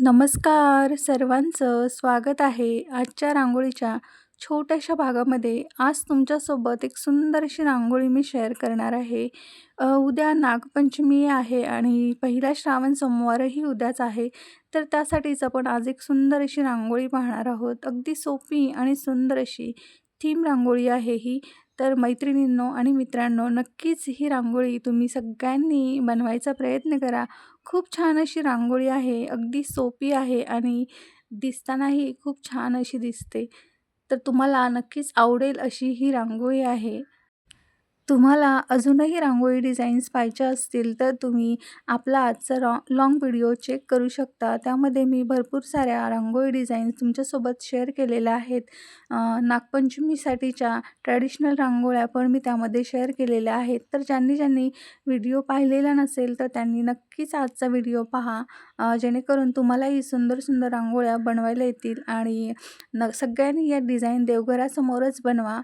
नमस्कार सर्वांचं स्वागत आहे आजच्या रांगोळीच्या छोट्याशा भागामध्ये. आज तुमच्यासोबत एक सुंदर अशी रांगोळी मी शेअर करणार आहे. उद्या नागपंचमी आहे आणि पहिला श्रावण सोमवारही उद्याच आहे. तर त्यासाठीच आपण आज एक सुंदर अशी रांगोळी पाहणार आहोत. अगदी सोपी आणि सुंदर अशी थीम रांगोळी आहे ही. तर मैत्रिणींनो आणि मित्रांनो, नक्कीच ही रांगोळी तुम्ही सगळ्यांनी बनवायचा प्रयत्न करा. खूप छान अशी रांगोळी आहे. अगदी सोपी आहे आणि दिसतानाही खूप छान अशी दिसते. तर तुम्हाला नक्कीच आवडेल अशी ही रांगोळी आहे. तुम्हाला अजूनही रांगोळी डिझाईन्स पाहिजे असतील तर तुम्ही आपला आजचा लाँग व्हिडिओ चेक करू शकता. त्यामध्ये मी भरपूर साऱ्या रांगोळी डिझाईन्स तुमच्यासोबत शेअर केलेल्या आहेत. नागपंचमीसाठीच्या ट्रॅडिशनल रांगोळ्या पण मी त्यामध्ये शेअर केलेल्या आहेत. तर ज्यांनी ज्यांनी व्हिडिओ पाहिलेला नसेल तर त्यांनी नक्कीच आजचा व्हिडिओ पहा, जेणेकरून तुम्हालाही सुंदर सुंदर रांगोळ्या बनवायला येतील. आणि सगळ्यांनी या डिझाईन देवघरासमोरच बनवा.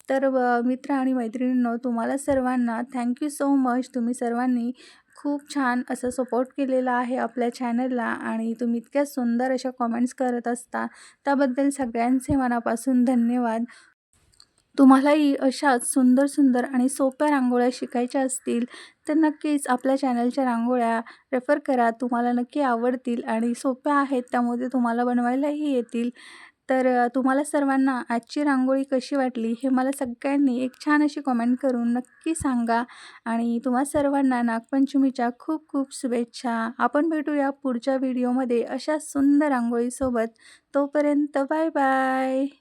तर मित्र आणि मैत्रिणींनो, तुम्हाला सर्वांना थँक यू सो मच. तुम्ही सर्वांनी खूप छान असं सपोर्ट केलेला आहे आपल्या चॅनलला आणि तुम्ही इतक्या सुंदर अशा कमेंट्स करत असता, त्याबद्दल सगळ्यांचे मनापासून धन्यवाद. तुम्हालाही अशाच सुंदर सुंदर आणि सोप्या रांगोळ्या शिकायच्या असतील तर नक्कीच आपल्या चॅनलच्या रांगोळ्या रेफर करा. तुम्हाला नक्की आवडतील आणि सोप्या आहेत, त्यामुळे तुम्हाला बनवायलाही येतील. तर तुम्हाला सर्वांना आजची रांगोळी कशी वाटली हे मला सगळ्यांनी एक छान अशी कमेंट करून नक्की सांगा. आणि तुम्हा सर्वांना नागपंचमीच्या खूप खूप शुभेच्छा. आपण भेटूया पुढच्या व्हिडिओमध्ये अशा सुंदर रांगोळीसोबत. तोपर्यंत बाय बाय.